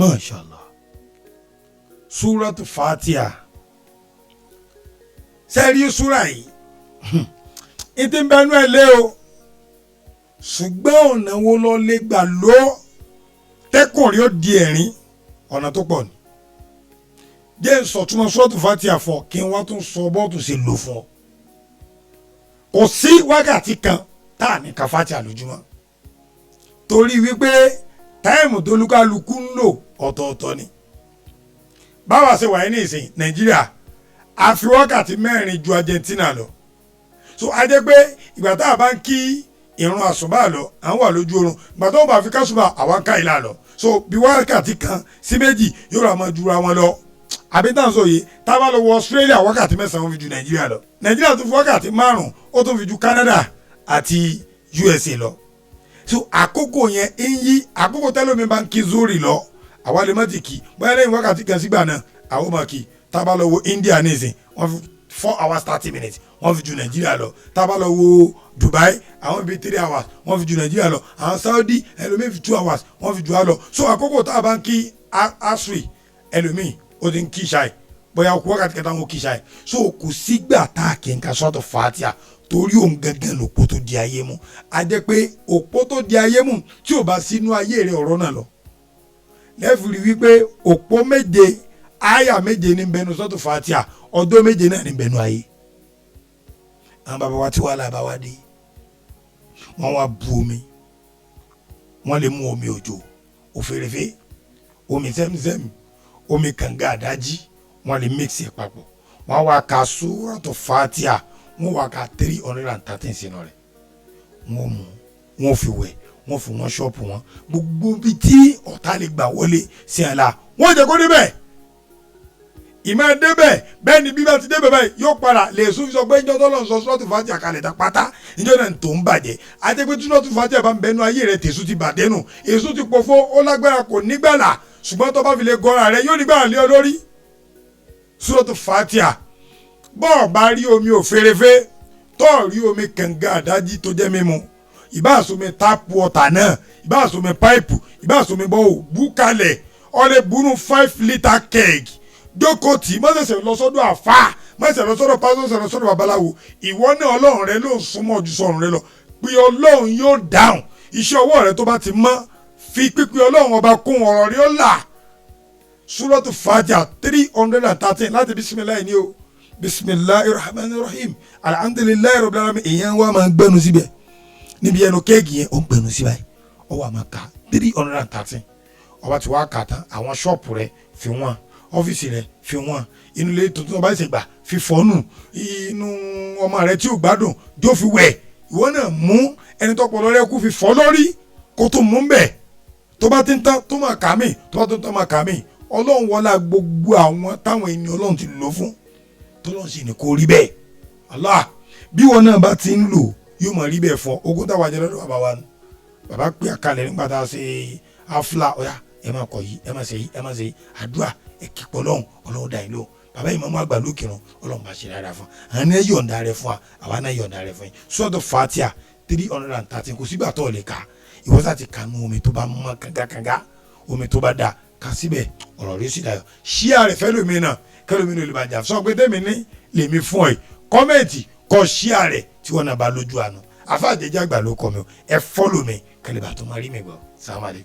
Mashallah. Suratu Fathia. Sẹ́rí súra yìí. Ìtì ń bẹnu ẹ̀ lé o. Ṣùgbọ́n ọ̀nà wo ló lè gbà ló tẹ́kùnrin ó di ẹ̀rín ọ̀nà tó pọ̀ ni. Jẹ́ ìsọ̀túnmọ̀ Suratu Fathia fún kí n wá tún sọ bọ́ọ̀tù ṣe lò fún ọ. Kò sí wákàtí kan tá à ní ka Fathia lójúmọ́. Torí wípé táìmù tó lúkálukú ń lò ọ̀tọ̀ọ̀tọ̀ ni. Báwa ṣe wà ní ìsìn Nàìjíríà a fi wákàtí 4 ju Argentina lọ. So a jẹ́ pé ìgbà tá a bá ń kí ìrun àsùnbà lọ à ń wà lójú oorun ìgbà tó ń bá fi kásùbà àwa ń ká ìlà lọ. So bí wákàtí kan sí méjì yóò rà máa jura wọn lọ. Àbí tá à ń sọ yìí tá a bá lọ wọ Australia wákàtí 9 wọ́n fi ju Nàìjíríà lọ. Nàìjíríà tó fi wákàtí 5 ó tún fi ju Canada àti USA lọ. So àkókò yẹn ń yí àkókò tẹ́lómi bá ń kí zori lọ àwa lè má ti kí bóyá lẹ́yìn wákàtí kan sígbà náà àwọn máa kí tá a bá lọ wo India nísìn wọ́n fi 4 hours 30 minutes wọ́n fi ju Nàìjíríà lọ tá a bá lọ wo Dubai àwọn bíi 3 hours wọ́n fi ju Nàìjíríà lọ àwọn Saudi ẹlòmíì fi 2 hours wọ́n fi ju wa lọ. So àkókò tá a bá ń kí asri ẹlòmíì ó ti ń kí ṣáì bóyá okùn wákàtí kẹta wọn kí ṣáì. So kò sígbà tá a kì í ka Suratu Fathia torí òun gangan lòpó tó di ayé mú a jẹ́ pé òpó tó di ayé mú tí ò bá sínú ayé rẹ̀ ọ̀rọ̀ náà lọ lẹ́fìrí wípé òpó 7 àyà 7 ní bẹnu Suratu Fathia ọdún 7 náà ní bẹnu ayé. Àwọn bàbá wa tí wàá làbá wa dé wọ́n wá bu omi wọ́n lè mú omi òjò òfèrèfé omi zẹ́mzẹ́m omi kànga àdájí wọ́n lè mix ẹ̀ papọ̀ wọ́n wá ka Suratu Fathia wọ́n wá ka 313 sínú rẹ̀ wọ́n mú wọ́n fi wẹ̀ wọ́n fi wọ́n ṣọ́ọ̀pù wọn gbogbo bíi tí ọ̀tá lè gbà wọlé sí ẹ̀ la wọ́n jẹ́ kó débẹ̀ ìmọ̀ débẹ̀ bẹ́ẹ̀ ni bí bá ti débẹ̀ báyìí yóò padà lè sún fi sọ pé ìjọ tó lọ sọ Suratu Fathia kalẹ̀ ta pátá ìjọ náà tó ń bàjẹ́ àti pé Suratu Fathia bá ń bẹnu ayé rẹ̀ tèṣù ti bàdé nù èṣù ti pòfo ó lágbára kò nígbàlà ṣùgbọ́n tó bá fi lè gọ́ra rẹ̀ yóò nígbàlà lé ọ lórí. Suratu Fathia bọ́ọ̀ bá rí omi òfèrèfé tó rí omi kànga àdájí tó jẹ́ mímu ìbáàsomi tap water náà ìbáàsomi pipe ìbáàsomi bọ́ọ̀ bú kalẹ̀ ọ̀rẹ́ bunú 5 litre keg jókòó tí mọ́sẹ̀sẹ̀ lọ sọ́dọ̀ àfà mọ́sẹ̀sẹ̀ lọ sọ́dọ̀ pásítọ̀ lọ sọ́dọ̀ babaláwo ìwọ náà ọlọ́run rẹ ló ń súnmọ́ ju sọ̀run rẹ lọ pé ọlọ́run yóò dáhùn iṣẹ́ ọwọ́ rẹ tó bá ti mọ́ fi pípé ọlọ́run ọba kún ọ̀rọ̀ rí ó là. Suratu Fathia 313 láti bisimilayi ni o bisimilayi rahman rahim alhamdulilayi rabbil alamin èèyàn wa máa gbẹnu síbẹ̀ níbi ẹnu kéèkì yẹn ó ń gbẹnu síbẹ̀ ó wà máa ka 313 ọba tí wàá kà tán àwọn ṣọ́ọ̀pù rẹ fi wọ́n ọ́fíìsì rẹ fi wọ́n inú ilé tuntun ọba ìṣègbà fi fọ́nù inú ọmọ rẹ tí ò gbádùn jó fi wẹ̀ ìwọ náà mú ẹni tó pọ̀ lọ́rẹ́ kú fi fọ́ lórí kó tó mú bẹ̀ tó bá ti ń tán tó máa kà mí tó bá tó ń tán máa kà mí ọlọ́run wọlá gbogbo àwọn táwọn ènìyàn ọlọ́run ti lò fún tọ́lọ́run sì ní kó rí bẹ́ẹ̀ Allah bí wọn náà bá ti ń lò yóò máa rí bẹ́ẹ̀ fún ogún táwọn ajẹ́ lọ́dọ̀ bàbá wa nù bàbá pé àkàlẹ̀ nígbà tá a ṣe afla ọ̀yà ẹ máa kọ yìí ẹ máa ṣe yìí ẹ máa ṣe yìí àdúrà ẹ kíkọ́ ọlọ́run dà yín lò bàbá yìí máa gbà lókè rán ọlọ́run bá ṣe dáadáa fún àwọn náà yọ̀ǹda rẹ fún wa àwa náà yọ̀ǹda rẹ fún yín Suratu Fathia 313 kò sígbà tó lè ka ìwọ́sà ti kànú omi tó bá mọ́ kàngàkàngà omi tó bá da kà síbẹ̀ ọ̀rọ̀ rẹ sì dayọ̀ ṣíà rẹ̀ fẹ́ lómi náà kẹlómi ní olùbàjá sọ pé tẹ́mi ní lèmi fún ẹ kọ́mẹ̀ntì kọ ṣíà rẹ̀ tí wọ́n náà bá lójú àná àfáàjẹjẹ àgbà ló kọ́ mi ẹ fọ́lọ̀ mi kẹlẹ́bà tó máa rí mi gbọ́ sàmàlẹ́.